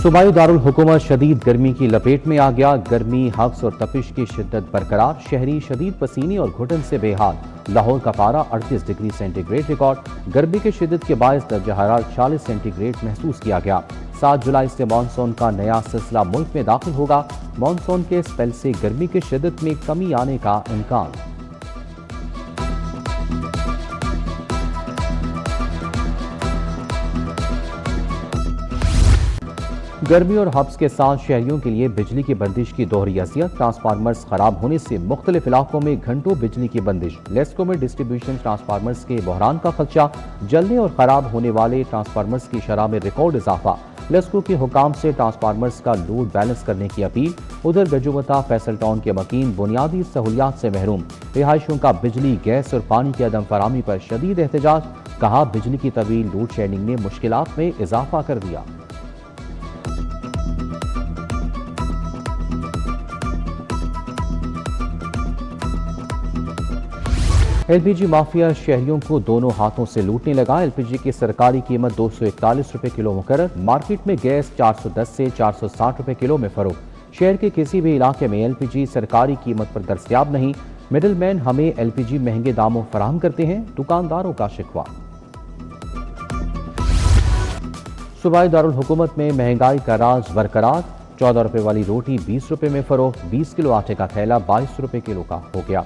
صوبائی دارالحکومت شدید گرمی کی لپیٹ میں آ گیا۔ گرمی، حبس اور تپش کی شدت برقرار، شہری شدید پسینے اور گھٹن سے بے حال۔ لاہور کا پارہ 38 ڈگری سینٹی گریڈ ریکارڈ۔ گرمی کی شدت کے باعث درجہ حرارت 40 سینٹی گریڈ محسوس کیا گیا۔ 7 جولائی سے مانسون کا نیا سلسلہ ملک میں داخل ہوگا۔ مانسون کے سپیل سے گرمی کی شدت میں کمی آنے کا امکان۔ گرمی اور حبس کے ساتھ شہریوں کے لیے بجلی کی بندش کی دوہری اذیت۔ ٹرانسفارمرز خراب ہونے سے مختلف علاقوں میں گھنٹوں بجلی کی بندش۔ لیسکو میں ڈسٹریبیوشن ٹرانسفارمرز کے بحران کا خدشہ، جلنے اور خراب ہونے والے ٹرانسفارمرز کی شرح میں ریکارڈ اضافہ۔ لیسکو کے حکام سے ٹرانسفارمرز کا لوڈ بیلنس کرنے کی اپیل۔ ادھر گجومتا فیصل ٹاؤن کے مکین بنیادی سہولیات سے محروم، رہائشیوں کا بجلی، گیس اور پانی کی عدم فراہمی پر شدید احتجاج۔ کہا بجلی کی طویل لوڈ شیڈنگ نے مشکلات میں اضافہ کر دیا۔ ایل پی جی مافیا شہریوں کو دونوں ہاتھوں سے لوٹنے لگا۔ ایل پی جی کی سرکاری قیمت 241 روپے کلو مقرر۔ مارکیٹ میں گیس 410 سے 460 روپے کلو میں فروخت۔ شہر کے کسی بھی علاقے میں ایل پی جی سرکاری قیمت پر دستیاب نہیں۔ مڈل مین ہمیں ایل پی جی مہنگے داموں فراہم کرتے ہیں، دکانداروں کا شکوہ۔ صوبائی دارالحکومت میں مہنگائی کا راز برقرار۔ 14 روپے والی روٹی 20 روپے میں فروخت۔ 20 کلو آٹے کا تھیلا 22 روپے کلو کا ہو گیا۔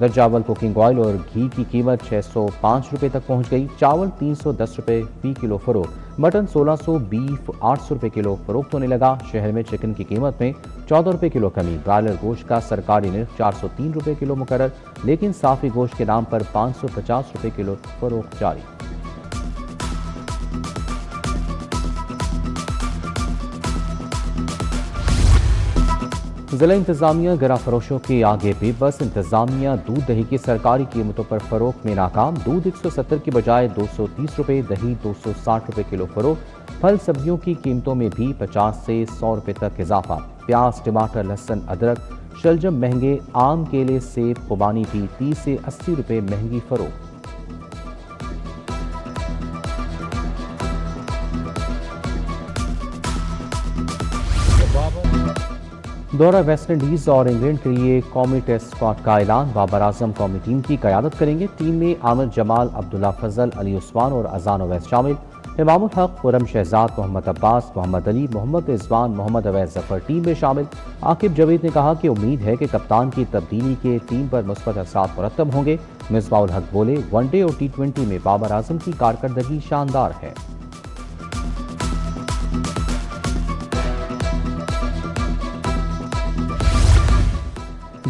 درجہ اول کوکنگ آئل اور گھی کی قیمت 605 روپے تک پہنچ گئی۔ چاول 310 روپے فی کلو فروخت۔ مٹن 1600، بیف 800 روپے کلو فروخت ہونے لگا۔ شہر میں چکن کی قیمت میں 14 روپے کلو کمی۔ برائلر گوشت کا سرکاری نرخ 403 روپے کلو مقرر، لیکن صافی گوشت کے نام پر 550 روپے کلو فروخت جاری۔ ضلع انتظامیہ گرا فروشوں کے آگے بے بس۔ انتظامیہ دودھ دہی کی سرکاری قیمتوں پر فروخت میں ناکام۔ دودھ 170 کی بجائے 230 روپے، دہی 260 روپے کلو فروخت۔ پھل سبزیوں کی قیمتوں میں بھی 50 سے 100 روپے تک اضافہ۔ پیاز، ٹماٹر، لہسن، ادرک، شلجم مہنگے۔ آم، کیلے، سیب، خوبانی بھی 30 سے 80 روپے مہنگی فروخت۔ دورہ ویسٹ انڈیز اور انگلینڈ کے لیے قومی ٹیسٹ اسکواڈ کا اعلان۔ بابر اعظم قومی ٹیم کی قیادت کریں گے۔ ٹیم میں عامر جمال، عبداللہ فضل، علی عثمان اور اذان اویس شامل۔ امام الحق، خرم شہزاد، محمد عباس، محمد علی، محمد رضوان، محمد اویس ظفر ٹیم میں شامل۔ عاقب جاوید نے کہا کہ امید ہے کہ کپتان کی تبدیلی کے ٹیم پر مثبت اثرات مرتب ہوں گے۔ مصباح الحق بولے، ون ڈے اور T20 میں بابر اعظم کی کارکردگی شاندار ہے۔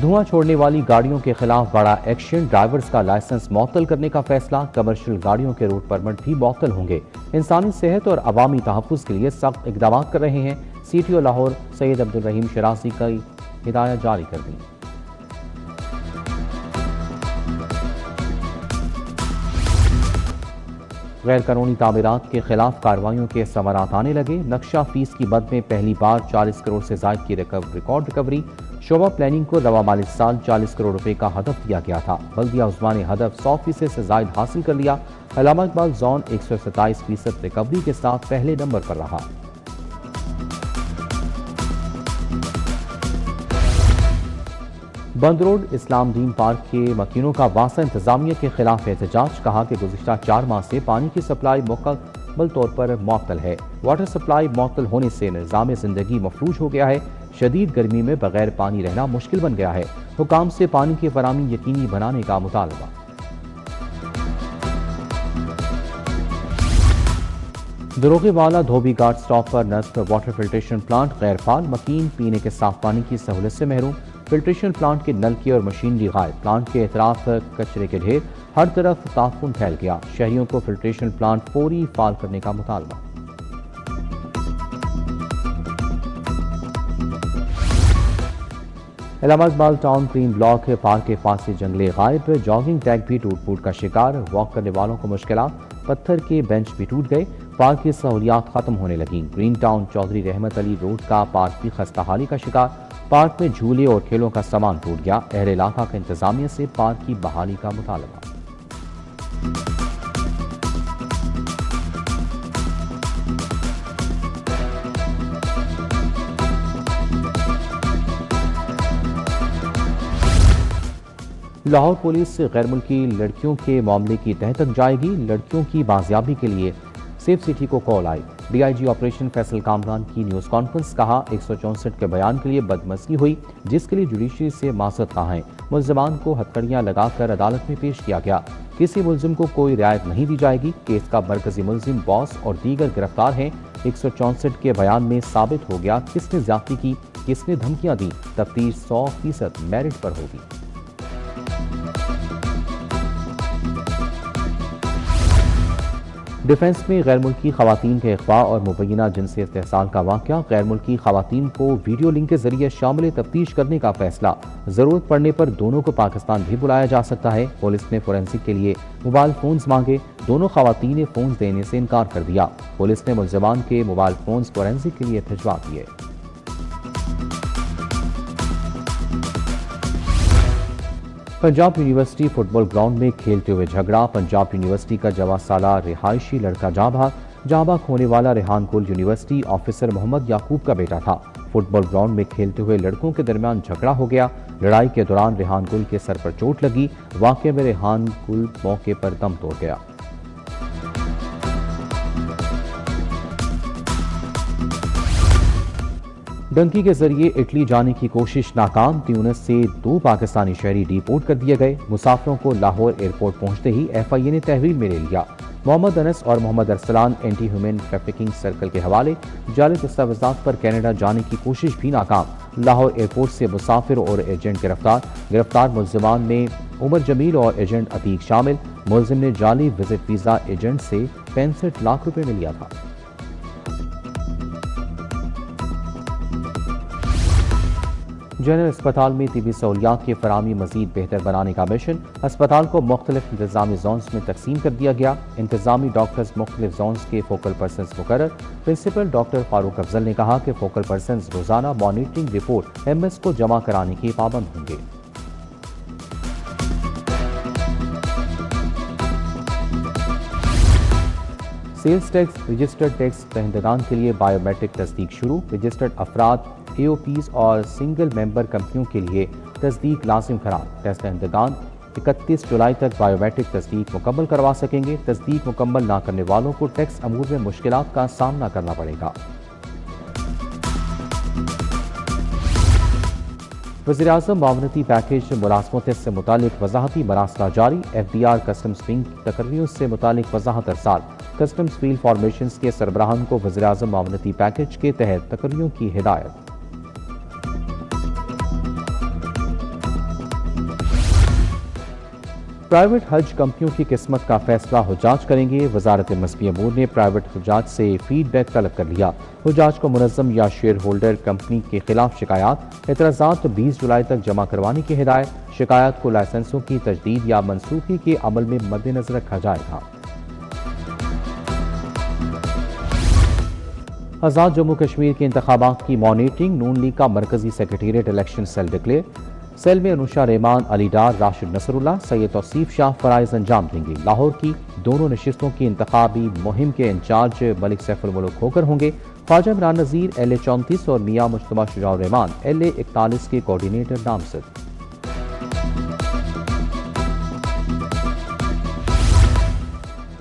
دھواں چھوڑنے والی گاڑیوں کے خلاف بڑا ایکشن۔ ڈرائیورز کا لائسنس معطل کرنے کا فیصلہ۔ کمرشل گاڑیوں کے روٹ پرمٹ بھی معطل ہوں گے۔ انسانی صحت اور عوامی تحفظ کے لیے سخت اقدامات کر رہے ہیں۔ سی ٹی او لاہور سید عبدالرحیم شرازی کی ہدایت جاری کر دی۔ غیر قانونی تعمیرات کے خلاف کارروائیوں کے ثمرات آنے لگے۔ نقشہ فیس کی مد میں پہلی بار 40 کروڑ سے زائد کی ریکارڈ ریکوری۔ شعبہ پلاننگ کو رواں مالی سال 40 کروڑ روپے کا ہدف دیا گیا تھا۔ بلدیہ عظمیٰ نے ہدف 100% سے زائد حاصل کر لیا۔ علامہ اقبال زون 127% ریکوری کے ساتھ پہلے نمبر پر رہا۔ بند روڈ اسلام دین پارک کے مکینوں کا واسطہ انتظامیہ کے خلاف احتجاج۔ کہا کہ گزشتہ 4 ماہ سے پانی کی سپلائی مکمل طور پر معطل ہے۔ واٹر سپلائی معطل ہونے سے نظام زندگی مفلوج ہو گیا ہے۔ شدید گرمی میں بغیر پانی رہنا مشکل بن گیا ہے۔ حکام سے پانی کی فراہمی یقینی بنانے کا مطالبہ۔ دروغے والا دھوبی گھاٹ سٹاپ پر نصب واٹر فلٹریشن پلانٹ غیر فعال۔ مکین پینے کے صاف پانی کی سہولت سے محروم۔ فلٹریشن پلانٹ کے نلکے اور مشینری غائب۔ پلانٹ کے اطراف کچرے کے ڈھیر، ہر طرف تعفن پھیل گیا۔ شہریوں کو فلٹریشن پلانٹ فوری فعال کرنے کا مطالبہ۔ علامہ Iqbal town green block park کے پاس سے جنگلے غائب۔ جاگنگ ٹریک بھی ٹوٹ پھوٹ کا شکار۔ واک کرنے والوں کو مشکلات۔ پتھر کے بینچ بھی ٹوٹ گئے۔ پارک کی سہولیات ختم ہونے لگیں۔ Green town Chaudhry Rahmat Ali road کا پارک بھی خستہ حالی کا شکار۔ پارک میں جھولے اور کھیلوں کا سامان ٹوٹ گیا۔ اہل علاقہ کا انتظامیہ سے پارک کی بحالی کا مطالبہ۔ لاہور پولیس غیر ملکی لڑکیوں کے معاملے کی تہہ تک جائے گی، لڑکیوں کی بازیابی کے لیے سیف سٹی کو کال آئی۔ D I G operation Faisal Kamran کی نیوز کانفرنس، کہا 164 کے بیان کے لیے بدمزگی ہوئی جس کے لیے جوڈیشری سے معذرت خواہ ہیں۔ ملزمان کو ہتھکڑیاں لگا کر عدالت میں پیش کیا گیا، کسی ملزم کو کوئی رعایت نہیں دی جائے گی۔ کیس کا مرکزی ملزم، باس اور دیگر گرفتار ہیں۔ 164 کے بیان میں ثابت ہو گیا کس نے زیادتی کی، کس نے دھمکیاں دی۔ تفتیش 100% میرٹ پر ہوگی۔ ڈیفنس میں غیر ملکی خواتین کے اغوا اور مبینہ جنسی استحصال کا واقعہ، غیر ملکی خواتین کو ویڈیو لنک کے ذریعے شامل تفتیش کرنے کا فیصلہ، ضرورت پڑنے پر دونوں کو پاکستان بھی بلایا جا سکتا ہے۔ پولیس نے فورینسک کے لیے موبائل فونز مانگے، دونوں خواتین نے فونز دینے سے انکار کر دیا۔ پولیس نے ملزمان کے موبائل فونز فورینسک کے لیے بھجوا دیے۔ پنجاب یونیورسٹی فٹ بال گراؤنڈ میں کھیلتے ہوئے جھگڑا، پنجاب یونیورسٹی کا 14 سالہ رہائشی لڑکا جاں بحق ہونے والا ریحان گل یونیورسٹی آفیسر محمد یعقوب کا بیٹا تھا۔ فٹ بال گراؤنڈ میں کھیلتے ہوئے لڑکوں کے درمیان جھگڑا ہو گیا۔ لڑائی کے دوران ریحان گل کے سر پر چوٹ لگی۔ واقعے میں ریحان گل موقع پر دم توڑ گیا۔ ڈنکی کے ذریعے اٹلی جانے کی کوشش ناکام، تیونس سے 2 پاکستانی شہری ڈی پورٹ کر دیے گئے۔ مسافروں کو لاہور ایئرپورٹ پہنچتے ہی ایف آئی اے نے تحویل میں لے لیا۔ محمد انس اور Muhammad Arsalan anti human trafficking circle کے حوالے، جعلی دستاویزات پر کینیڈا جانے کی کوشش بھی ناکام۔ لاہور ایئرپورٹ سے مسافر اور ایجنٹ گرفتار ملزمان میں عمر جمیل اور ایجنٹ عتیق شامل۔ ملزم نے جعلی وزٹ ویزا ایجنٹ سے 65 لاکھ روپے میں لیا تھا۔ جنرل اسپتال میں طبی سہولیات کی فراہمی مزید بہتر بنانے کا مشن، اسپتال کو مختلف انتظامی زونز میں تقسیم کر دیا گیا۔ انتظامی ڈاکٹرز مختلف زونز کے فوکل پرسنز مقرر۔ پرنسپل ڈاکٹر فاروق افضل نے کہا کہ فوکل پرسنز روزانہ مانیٹرنگ رپورٹ ایم ایس کو جمع کرانے کی پابند ہوں گے۔ سیلز ٹیکس رجسٹرڈ ٹیکس دہندگان کے لیے بائیو میٹرک تصدیق شروع، رجسٹرڈ افراد، اے او پیز اور سنگل ممبر کمپنیوں کے لیے تصدیق لازم قرار۔ ٹیکس دہندگان 31 جولائی تک بائیو میٹرک تصدیق مکمل کروا سکیں گے۔ تصدیق مکمل نہ کرنے والوں کو ٹیکس امور میں مشکلات کا سامنا کرنا پڑے گا۔ وزیراعظم معاونتی پیکیج ملازمتوں سے متعلق وضاحتی مراسلہ جاری، F D R customs wing تقرریوں سے متعلق وضاحت ارسال۔ کسٹمز فیلڈ فارمیشنز کے سربراہان کو وزیراعظم معاونتی پیکیج کے تحت تقرریوں کی ہدایت۔ پرائیویٹ حج کمپنیوں کی قسمت کا فیصلہ حجاج کریں گے، وزارت مذہبی امور نے پرائیویٹ حجاج سے فیڈ بیک طلب کر لیا۔ حجاج کو منظم یا شیئر ہولڈر کمپنی کے خلاف شکایات، اعتراضات 20 جولائی تک جمع کروانے کی ہدایت۔ شکایات کو لائسنسوں کی تجدید یا منسوخی کے عمل میں مد نظر رکھا جائے گا۔ آزاد جموں کشمیر کے انتخابات کی مانیٹرنگ، نون لیگ کا مرکزی secretariat election cell declare. Cell میں انوشا ریمان، علی ڈار، راشد نصر اللہ، سید توصیف شاہ فرائض انجام دیں گے۔ لاہور کی دونوں نشستوں کی انتخابی مہم کے انچارج ملک سیف الملک کھوکر ہوں گے۔ خواجہ عمران نذیر ایل اے 34 اور میاں مجتبیٰ شجاع الرحمان ایل اے 41 کے کوارڈینیٹر نامزد۔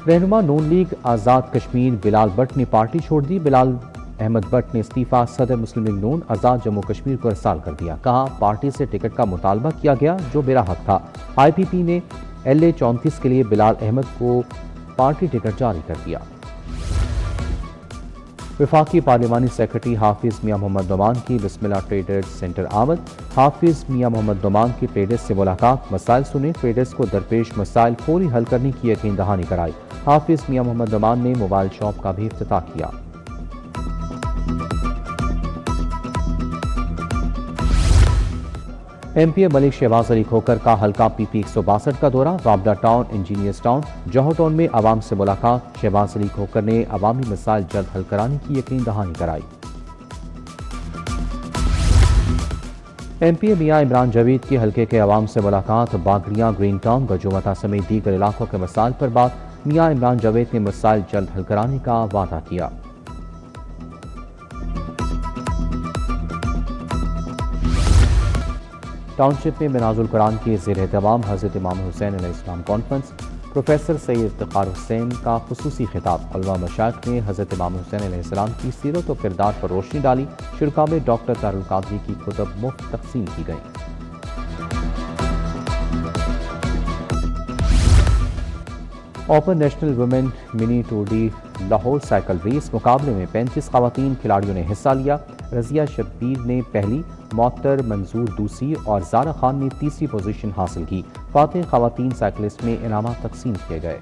رہنما نون لیگ آزاد کشمیر بلال بٹ نے پارٹی چھوڑ دی۔ بلال احمد بٹ نے استعفیٰ صدر مسلم لیگ نون آزاد جموں کشمیر کو ارسال کر دیا۔ کہا پارٹی سے ٹکٹ کا مطالبہ کیا گیا جو میرا حق تھا۔ آئی پی پی نے ایل اے 34 کے لیے بلال احمد کو پارٹی ٹکٹ جاری کر دیا۔ وفاقی پارلیمانی سیکرٹری حافظ میاں محمد نعمان کی بسم اللہ ٹریڈرز سینٹر آمد۔ حافظ میاں محمد نعمان کی ٹریڈرز سے ملاقات، مسائل سنے، ٹریڈرز کو درپیش مسائل فوری حل کرنے کی یقین دہانی کرائی۔ حافظ میاں محمد نعمان نے موبائل شاپ کا بھی افتتاح کیا۔ ایم پی اے ملک شہباز علی کھوکر کا حلقہ پی پی 162 کا دورہ، وابڈا ٹاؤن، انجینئرز ٹاؤن، جوہر ٹاؤن میں عوام سے ملاقات۔ شہباز علی کھوکر نے عوامی مسائل جلد حل کرانے کی یقین دہانی کرائی۔ ایم پی اے میاں عمران جاوید کے حلقے کے عوام سے ملاقات، باگڑیاں، گرین ٹاؤن، گجومتا سمیت دیگر علاقوں کے مسائل پر بات۔ میاں عمران جاوید نے مسائل جلد حل کرانے کا وعدہ کیا۔ ٹاؤن شپ میں بناز القرآن کے زیر اہتمام حضرت امام حسین علیہ السلام کانفرنس، پروفیسر سید افتخار حسین کا خصوصی خطاب، علماء مشائخ نے حضرت امام حسین علیہ السلام کی سیرت و کردار پر روشنی ڈالی، شرکاء میں ڈاکٹر طاہر القادری کی کتب مفت تقسیم کی گئیں۔ Open national women mini tour de Lahore cycle race مقابلے میں 35 خواتین کھلاڑیوں نے حصہ لیا۔ رضیہ شبیر نے پہلی، معطر منظور دوسری اور زارا خان نے تیسری پوزیشن حاصل کی۔ فاتح خواتین سائیکلسٹ میں انعامات تقسیم کیے گئے۔